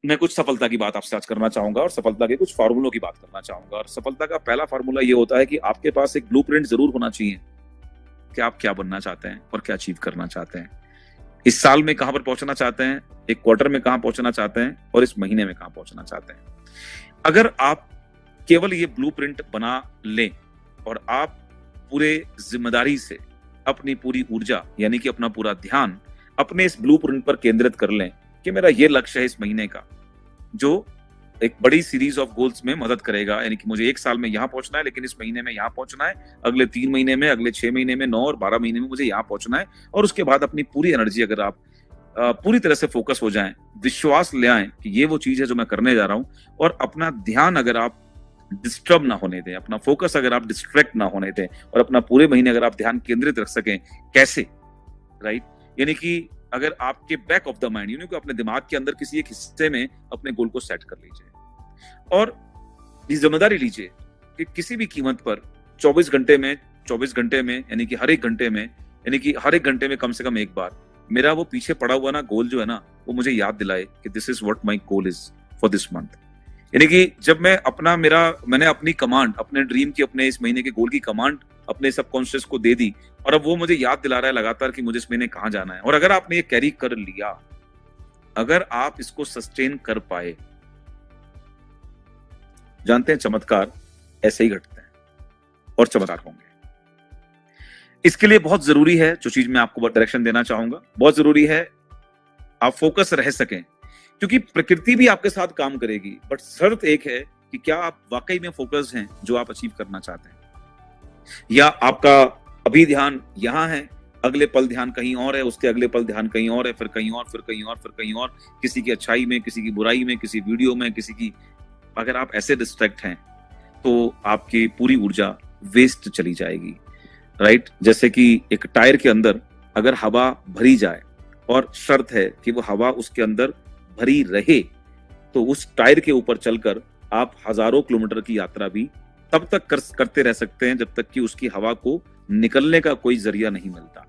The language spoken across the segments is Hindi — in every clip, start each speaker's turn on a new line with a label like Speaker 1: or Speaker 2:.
Speaker 1: मैं कुछ सफलता की बात आपसे आज करना चाहूंगा और सफलता के कुछ फार्मूलों की बात करना चाहूंगा। और सफलता का पहला फार्मूला ये होता है कि आपके पास एक ब्लूप्रिंट जरूर होना चाहिए कि आप क्या बनना चाहते हैं और क्या अचीव करना चाहते हैं। इस साल में कहां पर पहुंचना चाहते हैं, एक क्वार्टर में कहां पहुंचना चाहते हैं और इस महीने में कहां पहुंचना चाहते हैं। अगर आप केवल ये ब्लूप्रिंट बना लें और आप पूरे जिम्मेदारी से अपनी पूरी ऊर्जा यानी कि अपना पूरा ध्यान अपने इस ब्लूप्रिंट पर केंद्रित कर लें कि मेरा ये लक्ष्य है इस महीने का, जो एक बड़ी सीरीज ऑफ गोल्स में मदद करेगा, यानी कि मुझे एक साल में यहां पहुंचना है, लेकिन इस महीने में यहां पहुंचना है, अगले 3 महीने में, अगले 6 महीने में, 9 और 12 महीने में मुझे यहां पहुंचना है। और उसके बाद अपनी पूरी एनर्जी अगर आप पूरी तरह से फोकस हो जाएं, विश्वास ले आए कि ये वो चीज है जो मैं करने जा रहा हूं, और अपना ध्यान अगर आप डिस्टर्ब ना होने दें, अपना फोकस अगर आप डिस्ट्रैक्ट ना होने दें, और अपना पूरे महीने अगर आप ध्यान केंद्रित रख सकें, कैसे, राइट, यानी कि अगर आपके बैक ऑफ द माइंड, यानी कि अपने दिमाग के अंदर किसी एक हिस्से में अपने गोल को सेट कर लीजिए और ये जिम्मेदारी लीजिए कि किसी भी कीमत पर 24 घंटे में यानी कि हर एक घंटे में कम से कम एक बार मेरा वो पीछे पड़ा हुआ ना गोल जो है ना, वो मुझे याद दिलाए कि this is what my goal is for this month. यानी कि जब मैंने अपनी कमांड, अपने ड्रीम की, अपने इस महीने के गोल की कमांड अपने सबकॉन्शियस को दे दी, और अब वो मुझे याद दिला रहा है लगातार कि मुझे इस महीने कहां जाना है। और अगर आपने ये कैरी कर लिया, अगर आप इसको सस्टेन कर पाए, जानते हैं चमत्कार ऐसे ही घटते हैं और चमत्कार होंगे। इसके लिए बहुत जरूरी है, जो चीज मैं आपको डायरेक्शन देना चाहूंगा, बहुत जरूरी है आप फोकस रह सकें, क्योंकि प्रकृति भी आपके साथ काम करेगी, बट शर्त एक है कि क्या आप वाकई में फोकस हैं जो आप अचीव करना चाहते हैं, या आपका अभी ध्यान यहां है, अगले पल ध्यान कहीं और है, उसके अगले पल ध्यान कहीं और है, फिर कहीं और, फिर कहीं और, फिर कहीं और, किसी की अच्छाई में, किसी की बुराई में, किसी वीडियो में, किसी की। अगर आप ऐसे डिस्ट्रैक्ट हैं तो आपकी पूरी ऊर्जा वेस्ट चली जाएगी, राइट। जैसे कि एक टायर के अंदर अगर हवा भरी जाए और शर्त है कि वो हवा उसके अंदर भरी रहे, तो उस टायर के ऊपर चलकर आप हजारों किलोमीटर की यात्रा भी तब तक करते रह सकते हैं जब तक कि उसकी हवा को निकलने का कोई जरिया नहीं मिलता,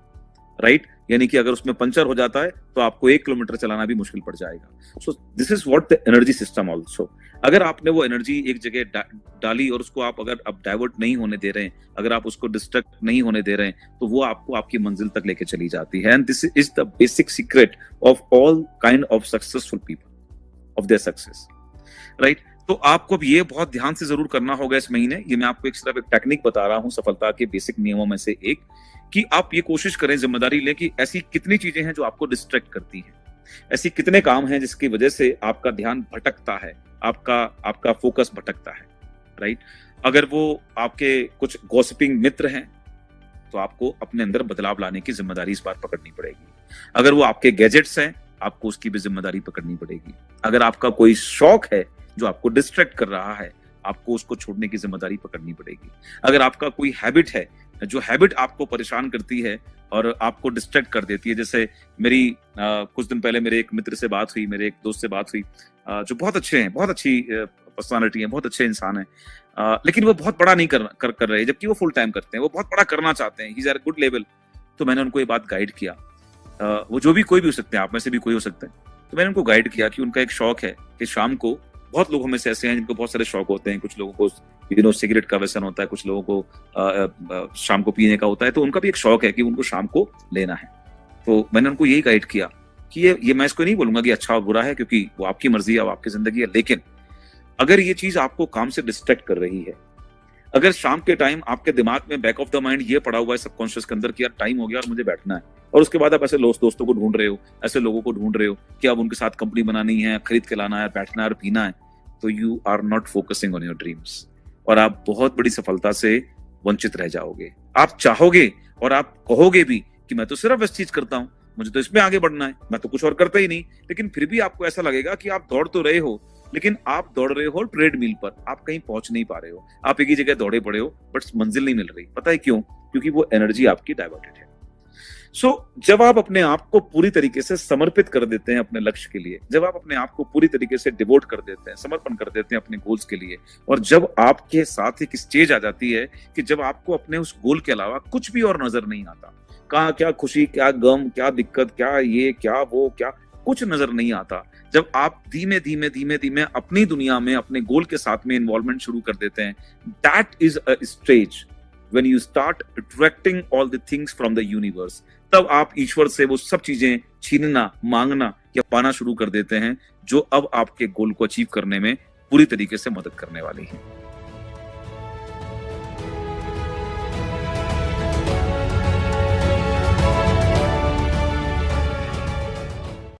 Speaker 1: राइट। यानी कि अगर उसमें पंचर हो जाता है तो आपको 1 किलोमीटर चलाना भी मुश्किल पड़ जाएगा। So this is what the energy system also. अगर आपने वो एनर्जी एक जगह डाली और उसको आप अगर अब डाइवर्ट नहीं होने दे रहे हैं, अगर आप उसको डिस्ट्रैक्ट नहीं होने दे रहे हैं, तो वो आपको आपकी मंजिल तक लेके चली जाती है। And this is the basic secret of all kind of successful people, of their success, right. तो आपको अब ये बहुत ध्यान से जरूर करना होगा इस महीने। ये मैं आपको सिर्फ एक टेक्निक बता रहा हूं, सफलता के बेसिक नियमों में से एक, कि आप ये कोशिश करें, जिम्मेदारी लें कि ऐसी कितनी चीजें हैं जो आपको डिस्ट्रैक्ट करती हैं, ऐसी कितने काम हैं जिसकी वजह से आपका ध्यान भटकता है, आपका फोकस भटकता है, राइट। अगर वो आपके कुछ गॉसिपिंग मित्र हैं तो आपको अपने अंदर बदलाव लाने की जिम्मेदारी इस बार पकड़नी पड़ेगी। अगर वो आपके गैजेट्स हैं, आपको उसकी भी जिम्मेदारी पकड़नी पड़ेगी। अगर आपका कोई शौक है जो आपको डिस्ट्रैक्ट कर रहा है, आपको उसको छोड़ने की जिम्मेदारी पकड़नी पड़ेगी। अगर आपका कोई हैबिट है, जो हैबिट आपको परेशान करती है और आपको डिस्ट्रैक्ट कर देती है, जैसे मेरी कुछ दिन पहले मेरे एक मित्र से बात हुई, मेरे एक दोस्त से बात हुई, जो बहुत अच्छे हैं, बहुत अच्छी पर्सनालिटी है, बहुत अच्छे इंसान है, लेकिन वो बहुत बड़ा नहीं कर रहे, जबकि वो फुल टाइम करते हैं, वो बहुत बड़ा करना चाहते हैं, he is at good level. तो मैंने उनको ये बात गाइड किया, वो जो भी कोई भी हो सकते हैं, आप में से भी कोई हो सकता है, तो मैंने उनको गाइड किया कि उनका एक शौक है कि शाम को, बहुत लोगों में से ऐसे हैं जिनको बहुत सारे शौक होते हैं, कुछ लोगों को सिगरेट का व्यसन होता है, कुछ लोगों को शाम को पीने का होता है, तो उनका भी एक शौक है कि उनको शाम को लेना है। तो मैंने उनको यही गाइड किया कि ये मैं इसको नहीं बोलूंगा कि अच्छा और बुरा है, क्योंकि वो आपकी मर्जी है, आपकी जिंदगी है, लेकिन अगर ये चीज आपको काम से डिस्ट्रैक्ट कर रही है, अगर शाम के टाइम आपके दिमाग में बैक ऑफ द माइंड ये पड़ा हुआ है सबकॉन्शियस के अंदर कि यार टाइम हो गया और मुझे बैठना है, और उसके बाद आप ऐसे दोस्तों को ढूंढ रहे हो, ऐसे लोगों को ढूंढ रहे हो कि अब उनके साथ कंपनी बनानी है, खरीद के लाना है, बैठना है और पीना है, तो you are not focusing on your dreams, और आप बहुत बड़ी सफलता से वंचित रह जाओगे। आप चाहोगे और आप कहोगे भी कि मैं तो सिर्फ इस चीज करता हूं, मुझे तो इसमें आगे बढ़ना है, मैं तो कुछ और करता ही नहीं, लेकिन फिर भी आपको ऐसा लगेगा कि आप दौड़ तो रहे हो, लेकिन आप दौड़ रहे हो ट्रेडमिल पर, आप कहीं पहुंच नहीं पा रहे हो, आप एक ही जगह दौड़े पड़े हो, बट मंजिल नहीं मिल रही। पता है क्यों? क्योंकि वो एनर्जी आपकी डाइवर्टेड है। सो जब आप अपने आप को पूरी तरीके से समर्पित कर देते हैं अपने लक्ष्य के लिए, जब आप अपने आप को पूरी तरीके से डिवोट कर देते हैं, समर्पण कर देते हैं अपने गोल्स के लिए, और जब आपके साथ एक स्टेज आ जाती है कि जब आपको अपने उस गोल के अलावा कुछ भी और नजर नहीं आता, कहाँ क्या खुशी, क्या गम, क्या दिक्कत, क्या ये, क्या वो, क्या कुछ नजर नहीं आता, जब आप धीमे धीमे धीमे धीमे अपनी दुनिया में अपने गोल के साथ में इन्वॉल्वमेंट शुरू कर देते हैं, that is a stage when you start attracting all the things from the universe. तब आप ईश्वर से वो सब चीजें छीनना, मांगना या पाना शुरू कर देते हैं जो अब आपके गोल को अचीव करने में पूरी तरीके से मदद करने वाली है।